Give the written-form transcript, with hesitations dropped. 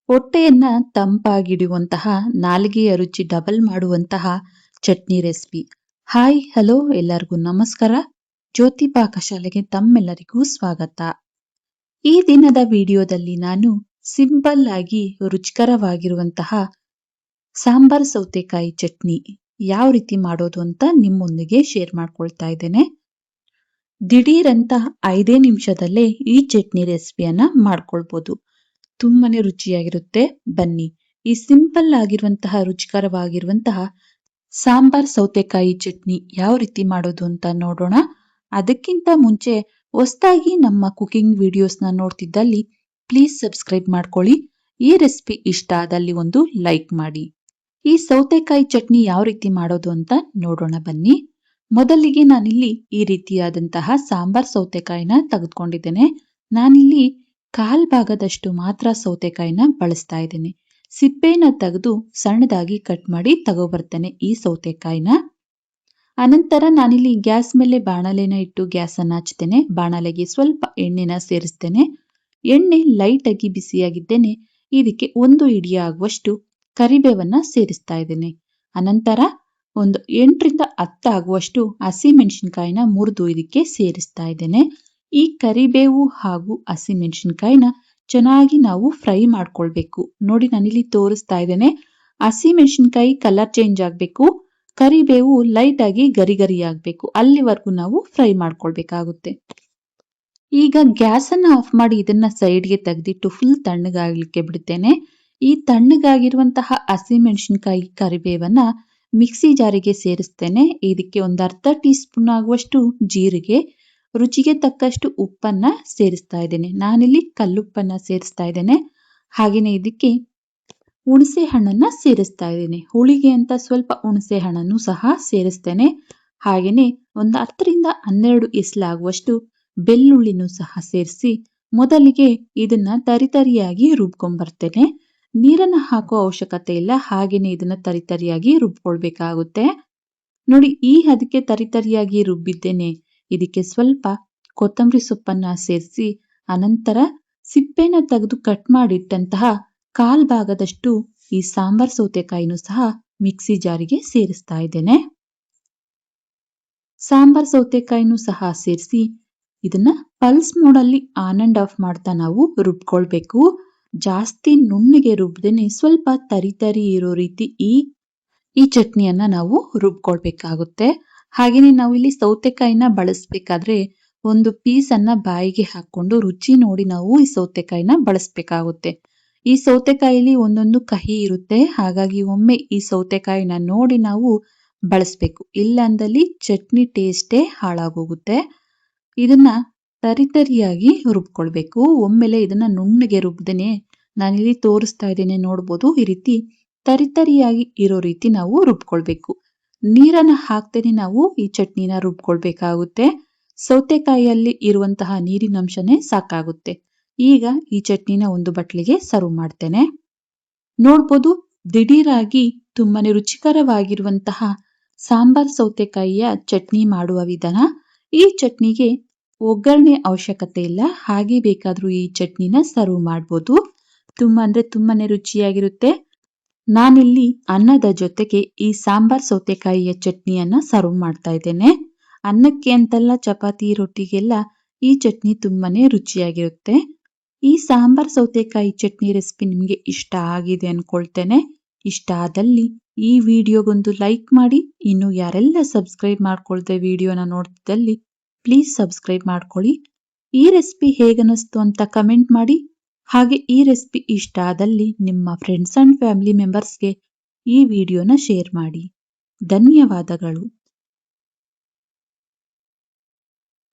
ಹೊಟ್ಟೆಯನ್ನ ತಂಪಾಗಿಡುವಂತಹ, ನಾಲಿಗೆಯ ರುಚಿ ಡಬಲ್ ಮಾಡುವಂತಹ ಚಟ್ನಿ ರೆಸಿಪಿ. ಹಾಯ್ ಹಲೋ ಎಲ್ಲರಿಗೂ ನಮಸ್ಕಾರ. ಜ್ಯೋತಿ ಪಾಕಶಾಲೆಗೆ ತಮ್ಮೆಲ್ಲರಿಗೂ ಸ್ವಾಗತ. ಈ ದಿನದ ವಿಡಿಯೋದಲ್ಲಿ ನಾನು ಸಿಂಪಲ್ ಆಗಿ ರುಚಿಕರವಾಗಿರುವಂತಹ ಸಾಂಬಾರ್ ಸೌತೆಕಾಯಿ ಚಟ್ನಿ ಯಾವ ರೀತಿ ಮಾಡೋದು ಅಂತ ನಿಮ್ಮೊಂದಿಗೆ ಶೇರ್ ಮಾಡ್ಕೊಳ್ತಾ ಇದ್ದೇನೆ. ದಿಢೀರಂತ 5 ನಿಮಿಷದಲ್ಲೇ ಈ ಚಟ್ನಿ ರೆಸಿಪಿಯನ್ನ ಮಾಡ್ಕೊಳ್ಬಹುದು. ತುಂಬಾನೇ ರುಚಿಯಾಗಿರುತ್ತೆ. ಬನ್ನಿ ಈ ಸಿಂಪಲ್ ಆಗಿರುವಂತಹ ರುಚಿಕರವಾಗಿರುವಂತಹ ಸಾಂಬಾರ್ ಸೌತೆಕಾಯಿ ಚಟ್ನಿ ಯಾವ ರೀತಿ ಮಾಡೋದು ಅಂತ ನೋಡೋಣ. ಅದಕ್ಕಿಂತ ಮುಂಚೆ ಹೊಸದಾಗಿ ನಮ್ಮ ಕುಕಿಂಗ್ ವಿಡಿಯೋಸ್ನ ನೋಡ್ತಿದ್ದಲ್ಲಿ ಪ್ಲೀಸ್ ಸಬ್ಸ್ಕ್ರೈಬ್ ಮಾಡ್ಕೊಳ್ಳಿ. ಈ ರೆಸಿಪಿ ಇಷ್ಟ ಆದಲ್ಲಿ ಒಂದು ಲೈಕ್ ಮಾಡಿ. ಈ ಸೌತೆಕಾಯಿ ಚಟ್ನಿ ಯಾವ ರೀತಿ ಮಾಡೋದು ಅಂತ ನೋಡೋಣ ಬನ್ನಿ. ಮೊದಲಿಗೆ ನಾನಿಲ್ಲಿ ಈ ರೀತಿಯಾದಂತಹ ಸಾಂಬಾರ್ ಸೌತೆಕಾಯಿನ ತೆಗೆದುಕೊಂಡಿದ್ದೇನೆ. ನಾನಿಲ್ಲಿ 1/4 ಭಾಗದಷ್ಟು ಮಾತ್ರ ಸೌತೆಕಾಯಿನ ಬಳಸ್ತಾ ಇದ್ದೇನೆ. ಸಿಪ್ಪೆನ ತೆಗೆದು ಸಣ್ಣದಾಗಿ ಕಟ್ ಮಾಡಿ ತಗೋಬರ್ತೇನೆ ಈ ಸೌತೆಕಾಯಿನ. ಅನಂತರ ನಾನಿಲ್ಲಿ ಗ್ಯಾಸ್ ಮೇಲೆ ಬಾಣಲೆನ ಇಟ್ಟು ಗ್ಯಾಸ್ ಅನ್ನ ಹಚ್ತೇನೆ. ಬಾಣಲೆಗೆ ಸ್ವಲ್ಪ ಎಣ್ಣೆನ ಸೇರಿಸ್ತೇನೆ. ಎಣ್ಣೆ ಲೈಟ್ ಆಗಿ ಬಿಸಿಯಾಗಿದ್ದೇನೆ. ಇದಕ್ಕೆ 1 ಹಿಡಿ ಆಗುವಷ್ಟು ಕರಿಬೇವನ್ನ ಸೇರಿಸ್ತಾ ಇದ್ದೇನೆ. ಅನಂತರ ಒಂದು 8 ರಿಂದ 10 ಆಗುವಷ್ಟು ಹಸಿಮೆಣಸಿನಕಾಯಿನ ಮುರಿದು ಇದಕ್ಕೆ ಸೇರಿಸ್ತಾ ಇದ್ದೇನೆ. ಈ ಕರಿಬೇವು ಹಾಗೂ ಹಸಿಮೆಣಸಿನಕಾಯಿನ ಚೆನ್ನಾಗಿ ನಾವು ಫ್ರೈ ಮಾಡ್ಕೊಳ್ಬೇಕು. ನೋಡಿ ನಾನಿಲ್ಲಿ ತೋರಿಸ್ತಾ ಇದ್ದೇನೆ. ಹಸಿಮೆಣಸಿನಕಾಯಿ ಕಲರ್ ಚೇಂಜ್ ಆಗ್ಬೇಕು, ಕರಿಬೇವು ಲೈಟ್ ಆಗಿ ಗರಿ ಗರಿ ಆಗ್ಬೇಕು. ಅಲ್ಲಿವರೆಗೂ ನಾವು ಫ್ರೈ ಮಾಡ್ಕೊಳ್ಬೇಕಾಗುತ್ತೆ. ಈಗ ಗ್ಯಾಸ್ ಅನ್ನ ಆಫ್ ಮಾಡಿ ಇದನ್ನ ಸೈಡ್ಗೆ ತೆಗೆದಿಟ್ಟು ಫುಲ್ ತಣ್ಣಗಾಗ್ಲಿಕ್ಕೆ ಬಿಡ್ತೇನೆ. ಈ ತಣ್ಣಗಾಗಿರುವಂತಹ ಹಸಿಮೆಣಸಿನಕಾಯಿ ಕರಿಬೇವನ್ನ ಮಿಕ್ಸಿ ಜಾರಿಗೆ ಸೇರಿಸ್ತೇನೆ. ಇದಕ್ಕೆ ಒಂದು ಅರ್ಧ ಟೀ ಸ್ಪೂನ್ ಆಗುವಷ್ಟು ಜೀರಿಗೆ, ರುಚಿಗೆ ತಕ್ಕಷ್ಟು ಉಪ್ಪನ್ನ ಸೇರಿಸ್ತಾ ಇದ್ದೇನೆ. ನಾನಿಲ್ಲಿ ಕಲ್ಲುಪ್ಪನ್ನ ಸೇರಿಸ್ತಾ ಇದ್ದೇನೆ. ಹಾಗೇನೆ ಇದಕ್ಕೆ ಹುಣಸೆ ಹಣ್ಣನ್ನ ಸೇರಿಸ್ತಾ ಇದ್ದೇನೆ. ಹುಳಿಗೆ ಅಂತ ಸ್ವಲ್ಪ ಹುಣಸೆ ಹಣ್ಣನ್ನು ಸಹ ಸೇರಿಸ್ತೇನೆ. ಹಾಗೇನೆ ಒಂದು 10 ರಿಂದ 12 ಎಸಲಾಗುವಷ್ಟು ಬೆಳ್ಳುಳ್ಳಿನೂ ಸಹ ಸೇರಿಸಿ ಮೊದಲಿಗೆ ಇದನ್ನ ತರಿತರಿಯಾಗಿ ರುಬ್ಕೊಂಡ್ಬರ್ತೇನೆ. ನೀರನ್ನ ಹಾಕೋ ಅವಶ್ಯಕತೆ ಇಲ್ಲ. ಹಾಗೇನೆ ಇದನ್ನ ತರಿತರಿಯಾಗಿ ರುಬ್ಕೊಳ್ಬೇಕಾಗುತ್ತೆ. ನೋಡಿ ಅದಕ್ಕೆ ತರಿತರಿಯಾಗಿ ರುಬ್ಬಿದ್ದೇನೆ. ಇದಕ್ಕೆ ಸ್ವಲ್ಪ ಕೊತ್ತಂಬರಿ ಸೊಪ್ಪನ್ನ ಸೇರಿಸಿ ಅನಂತರ ಸಿಪ್ಪೆನ ತೆಗೆದು ಕಟ್ ಮಾಡಿಟ್ಟಂತಹ 1/4 ಭಾಗದಷ್ಟು ಈ ಸಾಂಬಾರ್ ಸೌತೆಕಾಯಿನೂ ಸಹ ಮಿಕ್ಸಿ ಜಾರಿಗೆ ಸೇರಿಸ್ತಾ ಇದ್ದೇನೆ. ಸಾಂಬಾರ್ ಸೌತೆಕಾಯಿನೂ ಸಹ ಸೇರಿಸಿ ಇದನ್ನ ಪಲ್ಸ್ ಮೋಡಲ್ಲಿ ಆನ್ ಅಂಡ್ ಆಫ್ ಮಾಡ್ತಾ ನಾವು ರುಬ್ಕೊಳ್ಬೇಕು. ಜಾಸ್ತಿ ನುಣ್ಣಗೆ ರುಬ್ದೇನೆ ಸ್ವಲ್ಪ ತರಿ ಇರೋ ರೀತಿ ಈ ಚಟ್ನಿಯನ್ನ ನಾವು ರುಬ್ಕೊಳ್ಬೇಕಾಗುತ್ತೆ. ಹಾಗೇನೆ ನಾವು ಇಲ್ಲಿ ಸೌತೆಕಾಯಿನ ಬಳಸಬೇಕಾದ್ರೆ ಒಂದು ಪೀಸ್ ಅನ್ನ ಬಾಯಿಗೆ ಹಾಕೊಂಡು ರುಚಿ ನೋಡಿ ನಾವು ಈ ಸೌತೆಕಾಯಿನ ಬಳಸಬೇಕಾಗುತ್ತೆ. ಈ ಸೌತೆಕಾಯಿಲಿ ಒಂದೊಂದು ಕಹಿ ಇರುತ್ತೆ. ಹಾಗಾಗಿ ಒಮ್ಮೆ ಈ ಸೌತೆಕಾಯಿನ ನೋಡಿ ನಾವು ಬಳಸಬೇಕು. ಇಲ್ಲ ಅಂದಲ್ಲಿ ಚಟ್ನಿ ಟೇಸ್ಟೇ ಹಾಳಾಗೋಗುತ್ತೆ. ಇದನ್ನ ತರಿತರಿಯಾಗಿ ರುಬ್ಕೊಳ್ಬೇಕು. ಒಮ್ಮೆಲೆ ಇದನ್ನ ನುಣ್ಣಗೆ ರುಬ್ದೇನೆ ನಾನಿಲ್ಲಿ ತೋರಿಸ್ತಾ ಇದ್ದೇನೆ. ನೋಡ್ಬೋದು ಈ ರೀತಿ ತರಿತರಿಯಾಗಿ ಇರೋ ರೀತಿ ನಾವು ರುಬ್ಕೊಳ್ಬೇಕು. ನೀರನ್ನ ಹಾಕ್ತೇನೆ ನಾವು ಈ ಚಟ್ನಿನ ರುಬ್ಕೊಳ್ಬೇಕಾಗುತ್ತೆ. ಸೌತೆಕಾಯಿಯಲ್ಲಿ ಇರುವಂತಹ ನೀರಿನಂಶನೇ ಸಾಕಾಗುತ್ತೆ. ಈಗ ಈ ಚಟ್ನಿನ ಒಂದು ಬಟ್ಲಿಗೆ ಸರ್ವ್ ಮಾಡ್ತೇನೆ. ನೋಡ್ಬೋದು ದಿಢೀರಾಗಿ ತುಂಬಾನೇ ರುಚಿಕರವಾಗಿರುವಂತಹ ಸಾಂಬಾರ್ ಸೌತೆಕಾಯಿಯ ಚಟ್ನಿ ಮಾಡುವ ವಿಧಾನ. ಈ ಚಟ್ನಿಗೆ ಒಗ್ಗರಣೆ ಅವಶ್ಯಕತೆ ಇಲ್ಲ. ಹಾಗೆ ಬೇಕಾದ್ರೂ ಈ ಚಟ್ನಿನ ಸರ್ವ್ ಮಾಡ್ಬೋದು. ತುಂಬಾನೇ ರುಚಿಯಾಗಿರುತ್ತೆ. ನಾನಿಲ್ಲಿ ಅನ್ನದ ಜೊತೆಗೆ ಈ ಸಾಂಬಾರ್ ಸೌತೆಕಾಯಿಯ ಚಟ್ನಿಯನ್ನ ಸರ್ವ್ ಮಾಡ್ತಾ ಇದ್ದೇನೆ. ಅನ್ನಕ್ಕೆ ಅಂತಲ್ಲ, ಚಪಾತಿ ರೊಟ್ಟಿಗೆಲ್ಲ ಈ ಚಟ್ನಿ ತುಂಬಾನೇ ರುಚಿಯಾಗಿರುತ್ತೆ. ಈ ಸಾಂಬಾರ್ ಸೌತೆಕಾಯಿ ಚಟ್ನಿ ರೆಸಿಪಿ ನಿಮಗೆ ಇಷ್ಟ ಆಗಿದೆ ಅನ್ಕೊಳ್ತೇನೆ. ಇಷ್ಟ ಆದಲ್ಲಿ ಈ ವಿಡಿಯೋಗೊಂದು ಲೈಕ್ ಮಾಡಿ. ಇನ್ನು ಯಾರೆಲ್ಲ ಸಬ್ಸ್ಕ್ರೈಬ್ ಮಾಡ್ಕೊಳ್ದೆ ವಿಡಿಯೋನ ನೋಡ್ತಿದ್ದಲ್ಲಿ ಪ್ಲೀಸ್ ಸಬ್ಸ್ಕ್ರೈಬ್ ಮಾಡ್ಕೊಳ್ಳಿ. ಈ ರೆಸಿಪಿ ಹೇಗನಿಸ್ತು ಅಂತ ಕಮೆಂಟ್ ಮಾಡಿ. ಹಾಗೆ ಈ ರೆಸಿಪಿ ಇಷ್ಟ ಆದಲ್ಲಿ ನಿಮ್ಮ ಫ್ರೆಂಡ್ಸ್ ಅಂಡ್ ಫ್ಯಾಮಿಲಿ ಮೆಂಬರ್ಸ್ಗೆ ಈ ವಿಡಿಯೋನ ಶೇರ್ ಮಾಡಿ. ಧನ್ಯವಾದಗಳು.